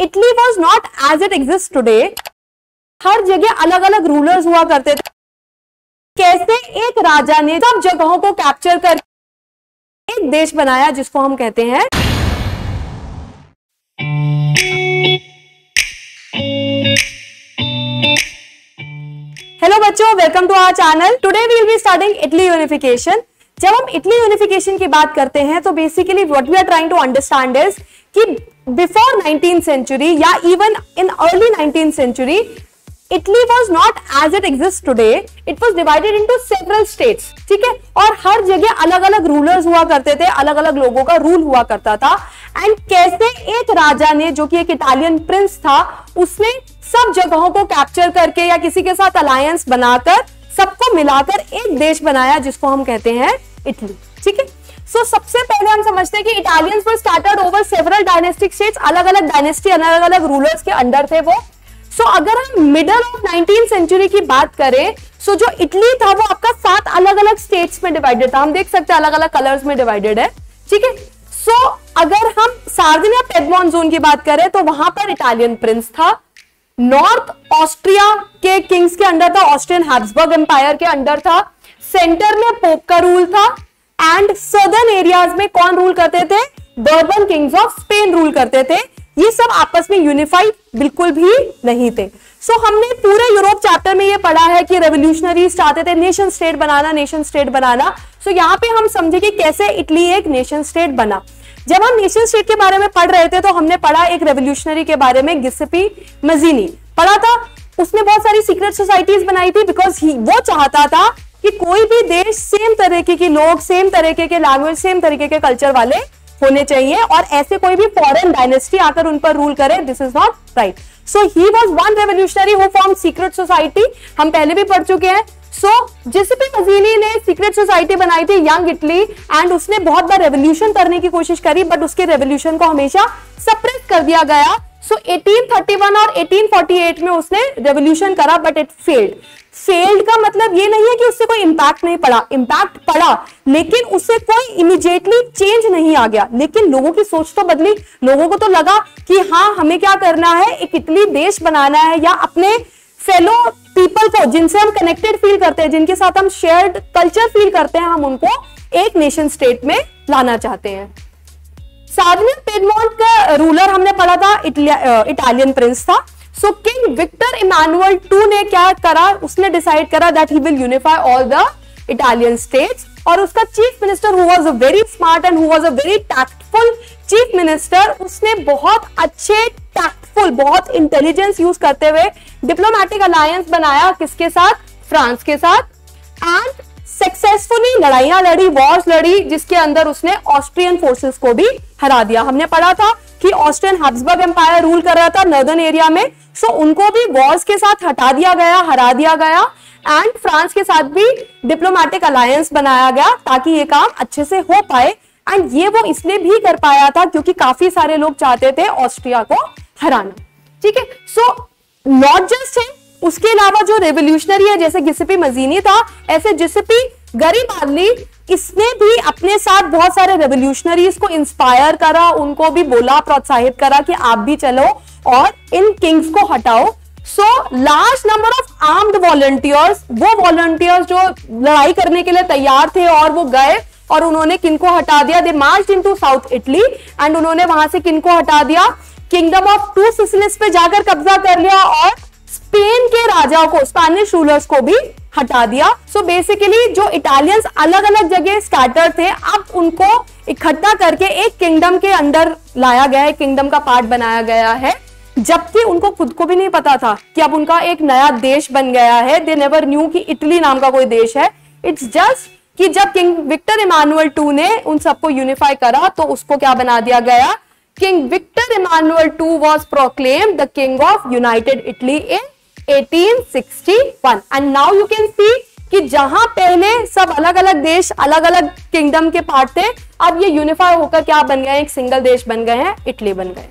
Italy was not as it exist today. हर जगह अलग अलग रूलर्स हुआ करते थे। कैसे एक राजा ने सब जगहों को कैप्चर कर एक देश बनाया जिसको हम कहते हैं। हेलो बच्चों, welcome to our channel. Today we will be starting Italy unification. जब हम इटली यूनिफिकेशन की बात करते हैं तो basically what we are trying to understand is कि बिफोर 19th सेंचुरी या even in early 19th century Italy was not as it exist today. It was divided into several states, ठीक है। और हर जगह अलग अलग रूलर्स हुआ करते थे, अलग अलग लोगों का रूल हुआ करता था। एंड कैसे एक राजा ने, जो कि एक इटालियन प्रिंस था, उसने सब जगहों को कैप्चर करके या किसी के साथ अलायंस बनाकर सबको मिलाकर एक देश बनाया जिसको हम कहते हैं इटली, ठीक है। सो सबसे पहले हम समझते हैं कि Italians were scattered over several dynastic states. अलग अलग डायनेस्टी, अलग अलग रूलर्स के अंडर थे वो। सो अगर हम मिडल ऑफ 19th सेंचुरी की बात करें, सो जो इटली था वो आपका 7 अलग अलग स्टेट्स में डिवाइडेड था। हम देख सकते हैं अलग अलग कलर्स में डिवाइडेड है, ठीक है। सो अगर हम सार्डिनिया पेडमोंट जोन की बात करें तो वहां पर इटालियन प्रिंस था। नॉर्थ ऑस्ट्रिया के किंग्स के अंडर था, ऑस्ट्रियन हैब्सबर्ग एम्पायर के अंडर था। सेंटर में पोप का रूल था। एंड सदर्न एरियाज में कौन रूल करते थे? Bourbon Kings of Spain rule करते थे। ये सब आपस में यूनिफाइड बिल्कुल भी नहीं थे। सो हमने पूरे यूरोप चैप्टर में ये पढ़ा है कि रेवोल्यूशनरीज चाहते थे नेशन स्टेट बनाना, नेशन स्टेट बनाना। सो यहाँ पे हम समझे कि कैसे इटली एक नेशन स्टेट बना। जब हम नेशन स्टेट के बारे में पढ़ रहे थे तो हमने पढ़ा एक रेवोल्यूशनरी के बारे में, गिसेपी मजीनी पढ़ा था। उसने बहुत सारी सीक्रेट सोसाइटीज बनाई थी बिकॉज वो चाहता था कि कोई भी देश सेम तरीके के लोग, सेम तरीके के लैंग्वेज, सेम तरीके के कल्चर वाले होने चाहिए और ऐसे कोई भी फॉरेन डायनेस्टी आकर उन पर रूल करे, this is not right. So he was one revolutionary who form secret society. हम पहले भी पढ़ चुके हैं। सो जिसेपी मजीनी ने सीक्रेट सोसाइटी बनाई थी यंग इटली, एंड उसने बहुत बार रेवोल्यूशन करने की कोशिश करी बट उसके रेवोल्यूशन को हमेशा सप्रेस कर दिया गया। सो 1831 और 1848 में उसने रेवोल्यूशन करा बट इट फेल्ड। फेल्ड का मतलब ये नहीं है कि उससे कोई इंपैक्ट नहीं पड़ा, इंपैक्ट पड़ा, लेकिन उससे कोई इमीडिएटली चेंज नहीं आ गया। लेकिन लोगों की सोच तो बदली। लोगों को तो लगा कि हाँ, हमें क्या करना है, एक इटली देश बनाना है या अपने फेलो पीपल को, जिनसे हम कनेक्टेड फील करते हैं, जिनके साथ हम शेयर्ड कल्चर फील करते हैं, हम उनको एक नेशन स्टेट में लाना चाहते हैं। सार्डिनिया पेडमोंट का रूलर हमने पढ़ा था, इटालियन प्रिंस था। सो किंग विक्टर इमानुअल II ने क्या करा? उसने डिसाइड करा that he will unify all the Italian states. और उसका chief minister who was a very smart and who was a very tactful chief minister, उसने बहुत अच्छे टैक्टफुल, बहुत इंटेलिजेंस यूज करते हुए डिप्लोमेटिक अलायंस बनाया। किसके साथ? फ्रांस के साथ। एंड सक्सेसफुली लड़ाइयां लड़ी, वॉर्स लड़ी, जिसके अंदर उसने ऑस्ट्रियन फोर्सेस को भी हरा दिया। हमने पढ़ा था कि ऑस्ट्रियन हैब्सबर्ग एम्पायर रूल कर रहा था नॉर्दर्न एरिया में। सो उनको भी वॉर्स के साथ हटा दिया गया, हरा दिया गया। एंड फ्रांस के साथ भी डिप्लोमेटिक अलायंस बनाया गया ताकि ये काम अच्छे से हो पाए। एंड ये वो इसलिए भी कर पाया था क्योंकि काफी सारे लोग चाहते थे ऑस्ट्रिया को हराना, ठीक है। सो नॉट जस्ट है, उसके अलावा जो रेवोल्यूशनरी है जैसे गिसेपी मजीनी था, ऐसे जिसेपी गरीबार्डी, इसने भी अपने साथ बहुत सारे रेवोल्यूशनरीज को इंस्पायर करा, उनको भी बोला, प्रोत्साहित करा कि आप भी चलो और इन किंग्स को हटाओ। So large number of armed volunteers, वो वॉलंटियर्स जो लड़ाई करने के लिए तैयार थे और वो गए और उन्होंने किनको हटा दिया? They marched into south Italy and उन्होंने वहां से किनको हटा दिया? किंगडम ऑफ 2 सिसिलीज पे जाकर कब्जा कर लिया और स्पेन के राजाओं को, स्पेनिश रूलर्स को भी हटा दिया। सो बेसिकली जो इटालियंस अलग अलग जगह स्कैटर थे, अब उनको इकट्ठा करके एक किंगडम के अंदर लाया गया है, किंगडम का पार्ट बनाया गया है, जबकि उनको खुद को भी नहीं पता था कि अब उनका एक नया देश बन गया है। दे नेवर न्यू कि इटली नाम का कोई देश है। इट्स जस्ट कि जब किंग विक्टर इमानुअल II ने उन सबको यूनिफाई करा तो उसको क्या बना दिया गया? King Victor Emmanuel II was proclaimed the King of United Italy in 1861 and now you can see कि जहां पहले सब अलग अलग देश, अलग अलग किंगडम के पार्ट थे, अब ये यूनिफाई होकर क्या बन गए? एक सिंगल देश बन गए हैं, इटली बन गए।